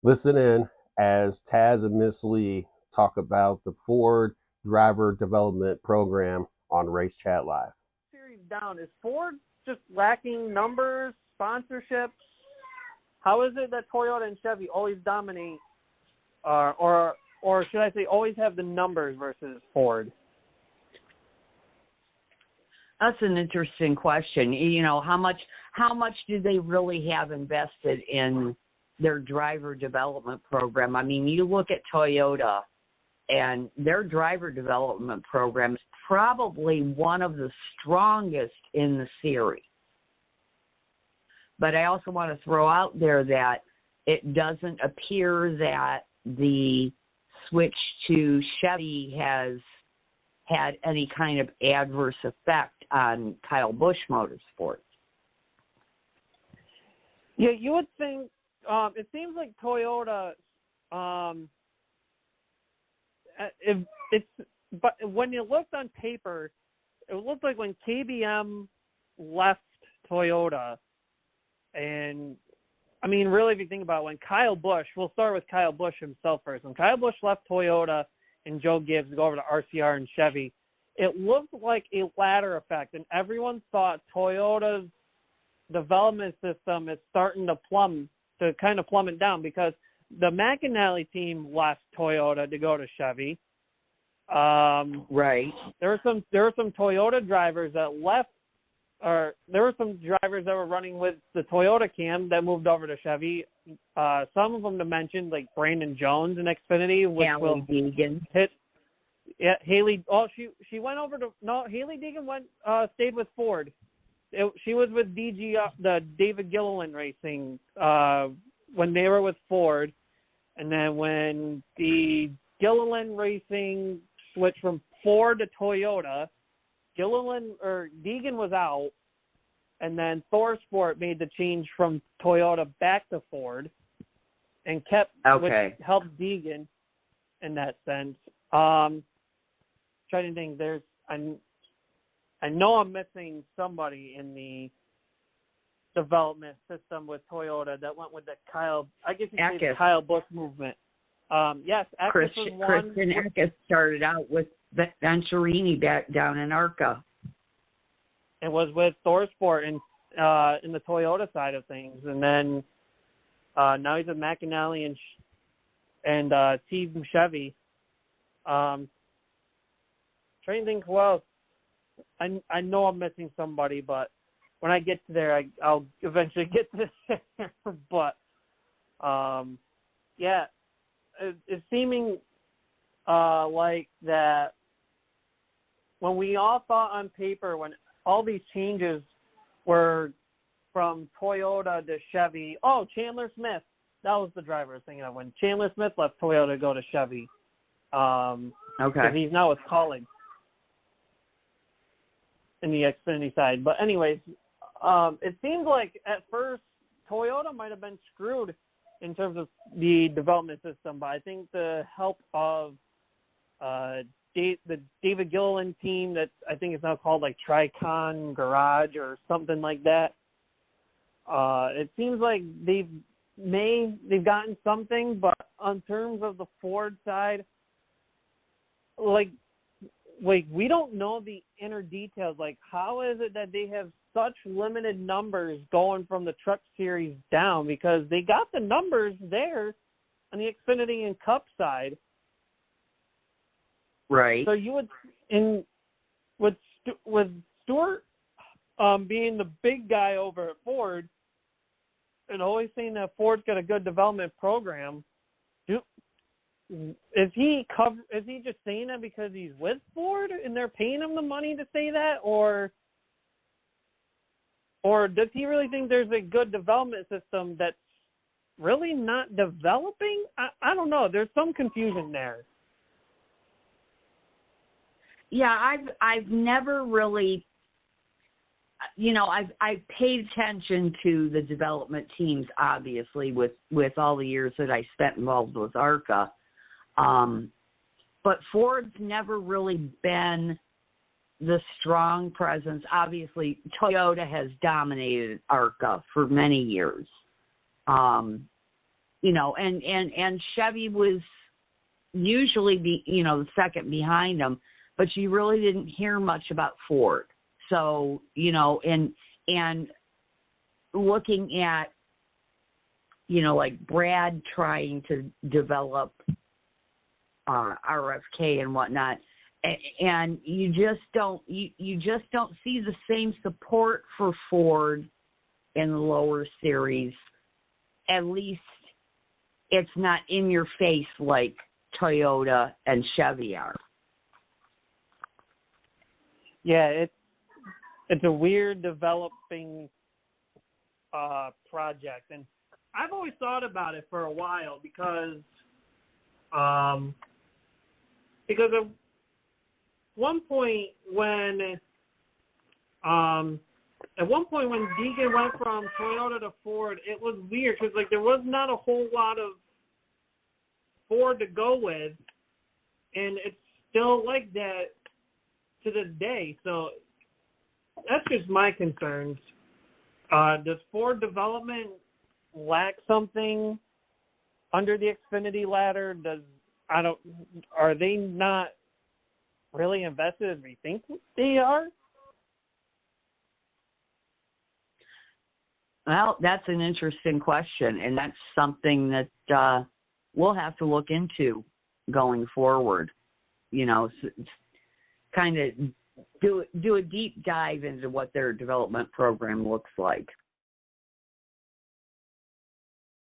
Listen in as Taz and Miss Lee talk about the Ford Driver Development Program on Race Chat Live. Series down. Is Ford just lacking numbers, sponsorships? How is it that Toyota and Chevy always dominate, or should I say always have the numbers versus Ford? That's an interesting question. You know, how much do they really have invested in their driver development program? I mean, you look at Toyota, and their driver development program is probably one of the strongest in the series. But I also want to throw out there that it doesn't appear that the switch to Chevy has had any kind of adverse effect on Kyle Busch Motorsports. Yeah, you would think. It seems like Toyota. But when you looked on paper, it looked like when KBM left Toyota, and I mean, really, if you think about it, when Kyle Busch, we'll start with Kyle Busch himself first. When Kyle Busch left Toyota and Joe Gibbs to go over to RCR and Chevy, it looked like a ladder effect, and everyone thought Toyota's development system is starting to kind of plummet down because the McAnally team left Toyota to go to Chevy. Right. There were some Toyota drivers that left, or there were some drivers that were running with the Toyota cam that moved over to Chevy. Some of them to mention, like Brandon Jones in Xfinity, which will Deegan. hit. Yeah, Haley. Oh, she went over to Haley Deegan stayed with Ford. She was with the David Gilliland Racing when they were with Ford, and then when the Gilliland Racing switched from Ford to Toyota, Deegan was out, and then Thor Sport made the change from Toyota back to Ford, and which helped Deegan in that sense. Trying to think, I know I'm missing somebody in the development system with Toyota that went with the Kyle Busch movement. Yes, Eckes was one. Christian Eckes started out with Venturini back down in ARCA. It was with Thor Sport in the Toyota side of things, and then now he's with McAnally and Team Chevy. Trying to think who else. I know I'm missing somebody, but when I get to there, I'll eventually get to there. But yeah, it's seeming like that when we all thought on paper, when all these changes were from Toyota to Chevy. Oh, Chandler Smith. That was the driver I was thinking of when Chandler Smith left Toyota to go to Chevy. Okay. He's now with Collins in the Xfinity side. But anyways, it seems like at first Toyota might have been screwed in terms of the development system, but I think the help of the David Gilliland team that I think is now called like Tricon Garage or something like that, it seems like they've gotten something, but in terms of the Ford side, like we don't know the inner details. Like, how is it that they have such limited numbers going from the Truck Series down? Because they got the numbers there on the Xfinity and Cup side. Right. So you would, with Stewart being the big guy over at Ford, and always saying that Ford's got a good development program, is he just saying that because he's with Ford and they're paying him the money to say that, or does he really think there's a good development system that's really not developing? I don't know. There's some confusion there. Yeah, I've never really, I've paid attention to the development teams, obviously, with all the years that I spent involved with ARCA. But Ford's never really been the strong presence. Obviously, Toyota has dominated ARCA for many years. and Chevy was usually the second behind them, but you really didn't hear much about Ford. So, and looking at, like Brad trying to develop RFK and whatnot, and you just don't see the same support for Ford in the lower series. At least it's not in your face like Toyota and Chevy are. Yeah, it's a weird developing project, and I've always thought about it for a while because at one point when Deegan went from Toyota to Ford, it was weird because there was not a whole lot of Ford to go with, and it's still like that to this day. So that's just my concerns. Does Ford development lack something under the Xfinity ladder? Are they not really invested as we think they are? Well, that's an interesting question, and that's something that we'll have to look into going forward. Kind of do a deep dive into what their development program looks like.